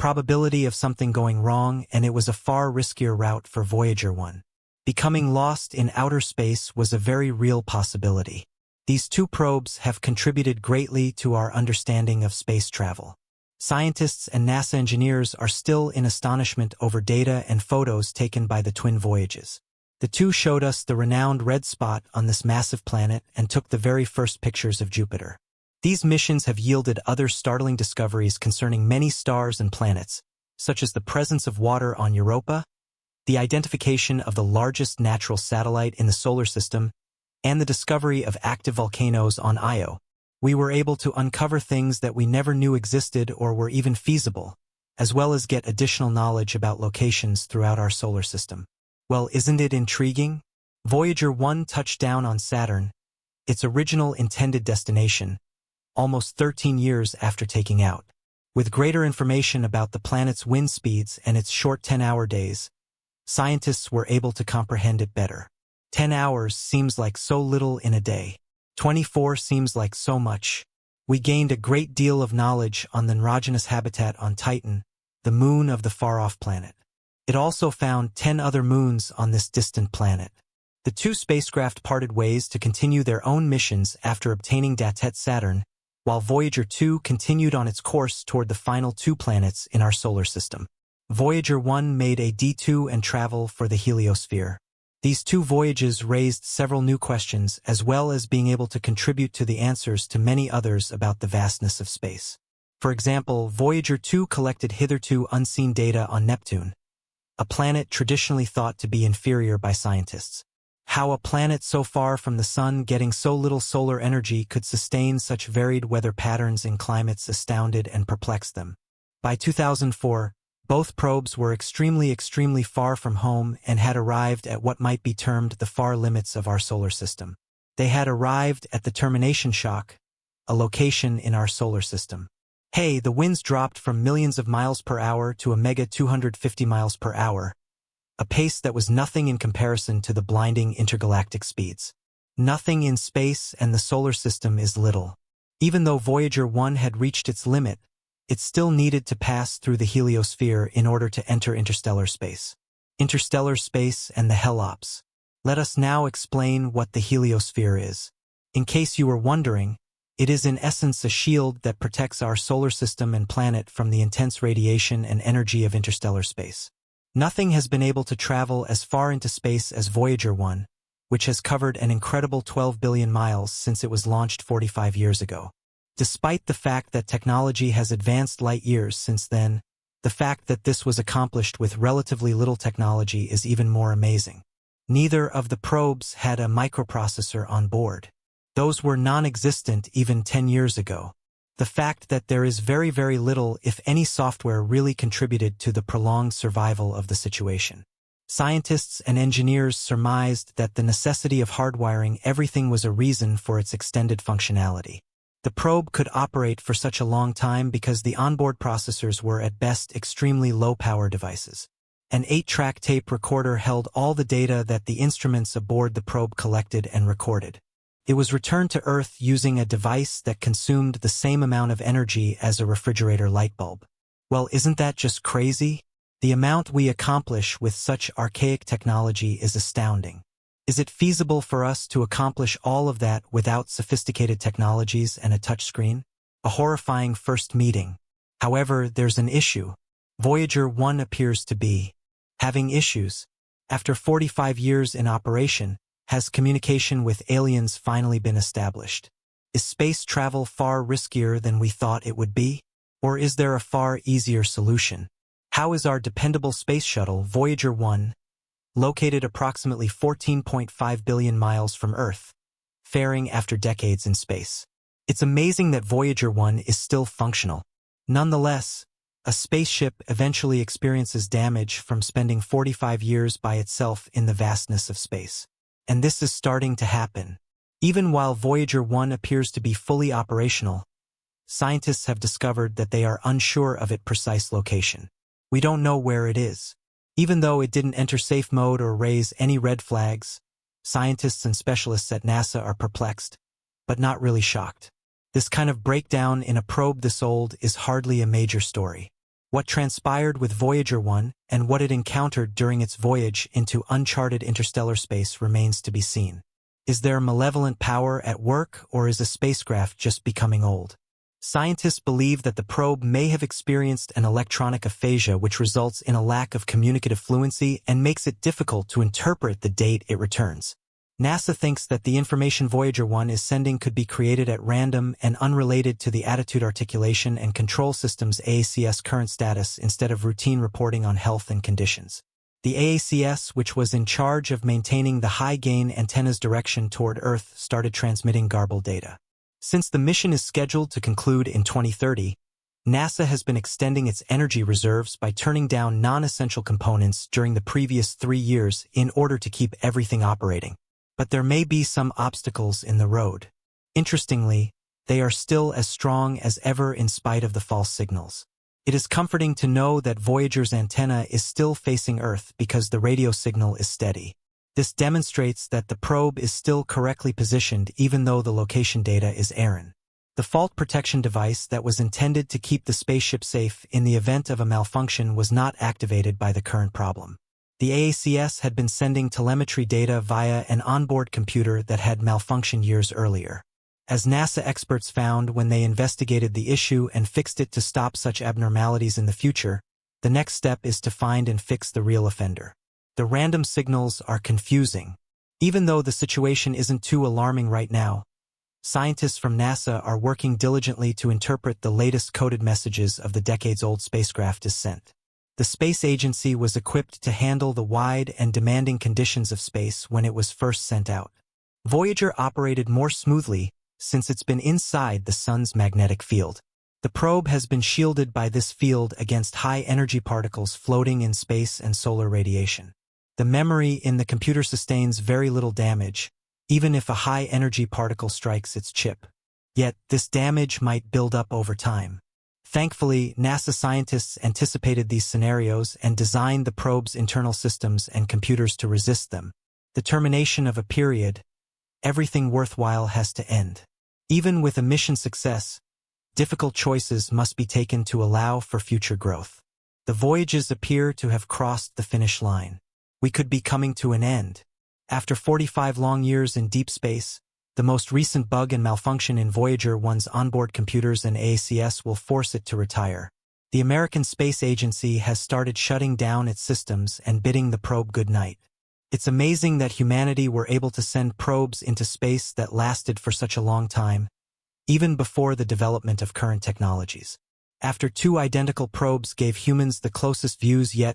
probability of something going wrong, and it was a far riskier route for Voyager 1. Becoming lost in outer space was a very real possibility. These two probes have contributed greatly to our understanding of space travel. Scientists and NASA engineers are still in astonishment over data and photos taken by the twin voyages. The two showed us the renowned red spot on this massive planet and took the very first pictures of Jupiter. These missions have yielded other startling discoveries concerning many stars and planets, such as the presence of water on Europa, the identification of the largest natural satellite in the solar system, and the discovery of active volcanoes on Io. We were able to uncover things that we never knew existed or were even feasible, as well as get additional knowledge about locations throughout our solar system. Well, isn't it intriguing? Voyager 1 touched down on Saturn, its original intended destination, almost 13 years after taking out. With greater information about the planet's wind speeds and its short 10-hour days, scientists were able to comprehend it better. 10 hours seems like so little in a day. 24 seems like so much. We gained a great deal of knowledge on the androgynous habitat on Titan, the moon of the far-off planet. It also found 10 other moons on this distant planet. The two spacecraft parted ways to continue their own missions after obtaining data at Saturn, while Voyager 2 continued on its course toward the final two planets in our solar system. Voyager 1 made a D2 and travel for the heliosphere. These two voyages raised several new questions, as well as being able to contribute to the answers to many others about the vastness of space. For example, Voyager 2 collected hitherto unseen data on Neptune, a planet traditionally thought to be inferior by scientists. How a planet so far from the Sun getting so little solar energy could sustain such varied weather patterns in climates astounded and perplexed them. By 2004, both probes were extremely far from home and had arrived at what might be termed the far limits of our solar system. They had arrived at the termination shock, a location in our solar system. Hey, the winds dropped from millions of miles per hour to a mega 250 miles per hour, a pace that was nothing in comparison to the blinding intergalactic speeds. Nothing in space and the solar system is little. Even though Voyager 1 had reached its limit, it still needed to pass through the heliosphere in order to enter interstellar space. Interstellar space and the Heliops. Let us now explain what the heliosphere is. In case you were wondering, it is in essence a shield that protects our solar system and planet from the intense radiation and energy of interstellar space. Nothing has been able to travel as far into space as Voyager 1, which has covered an incredible 12 billion miles since it was launched 45 years ago. Despite the fact that technology has advanced light years since then, the fact that this was accomplished with relatively little technology is even more amazing. Neither of the probes had a microprocessor on board. Those were non-existent even 10 years ago. The fact that there is very little, if any, software really contributed to the prolonged survival of the situation. Scientists and engineers surmised that the necessity of hardwiring everything was a reason for its extended functionality. The probe could operate for such a long time because the onboard processors were at best extremely low-power devices. An 8-track tape recorder held all the data that the instruments aboard the probe collected and recorded. It was returned to Earth using a device that consumed the same amount of energy as a refrigerator light bulb. Well, isn't that just crazy? The amount we accomplish with such archaic technology is astounding. Is it feasible for us to accomplish all of that without sophisticated technologies and a touchscreen? A horrifying first meeting. However, there's an issue. Voyager 1 appears to be having issues. After 45 years in operation, has communication with aliens finally been established? Is space travel far riskier than we thought it would be? Or is there a far easier solution? How is our dependable space shuttle, Voyager 1, located approximately 14.5 billion miles from Earth, faring after decades in space? It's amazing that Voyager 1 is still functional. Nonetheless, a spaceship eventually experiences damage from spending 45 years by itself in the vastness of space. And this is starting to happen. Even while Voyager 1 appears to be fully operational, scientists have discovered that they are unsure of its precise location. We don't know where it is. Even though it didn't enter safe mode or raise any red flags, scientists and specialists at NASA are perplexed, but not really shocked. This kind of breakdown in a probe this old is hardly a major story. What transpired with Voyager 1 and what it encountered during its voyage into uncharted interstellar space remains to be seen. Is there malevolent power at work, or is a spacecraft just becoming old? Scientists believe that the probe may have experienced an electronic aphasia, which results in a lack of communicative fluency and makes it difficult to interpret the date it returns. NASA thinks that the information Voyager 1 is sending could be created at random and unrelated to the Attitude Articulation and Control System's AACS current status instead of routine reporting on health and conditions. The AACS, which was in charge of maintaining the high-gain antenna's direction toward Earth, started transmitting garbled data. Since the mission is scheduled to conclude in 2030, NASA has been extending its energy reserves by turning down non-essential components during the previous 3 years in order to keep everything operating. But there may be some obstacles in the road. Interestingly, they are still as strong as ever in spite of the false signals. It is comforting to know that Voyager's antenna is still facing Earth because the radio signal is steady. This demonstrates that the probe is still correctly positioned even though the location data is errant. The fault protection device that was intended to keep the spaceship safe in the event of a malfunction was not activated by the current problem. The AACS had been sending telemetry data via an onboard computer that had malfunctioned years earlier. As NASA experts found when they investigated the issue and fixed it to stop such abnormalities in the future, the next step is to find and fix the real offender. The random signals are confusing. Even though the situation isn't too alarming right now, scientists from NASA are working diligently to interpret the latest coded messages of the decades-old spacecraft is sent. The space agency was equipped to handle the wide and demanding conditions of space when it was first sent out. Voyager operated more smoothly since it's been inside the sun's magnetic field. The probe has been shielded by this field against high-energy particles floating in space and solar radiation. The memory in the computer sustains very little damage, even if a high-energy particle strikes its chip. Yet, this damage might build up over time. Thankfully, NASA scientists anticipated these scenarios and designed the probe's internal systems and computers to resist them. The termination of a period, everything worthwhile has to end. Even with a mission success, difficult choices must be taken to allow for future growth. The voyages appear to have crossed the finish line. We could be coming to an end. After 45 long years in deep space, the most recent bug and malfunction in Voyager 1's onboard computers and AACS will force it to retire. The American Space Agency has started shutting down its systems and bidding the probe goodnight. It's amazing that humanity were able to send probes into space that lasted for such a long time, even before the development of current technologies. After 2 identical probes gave humans the closest views yet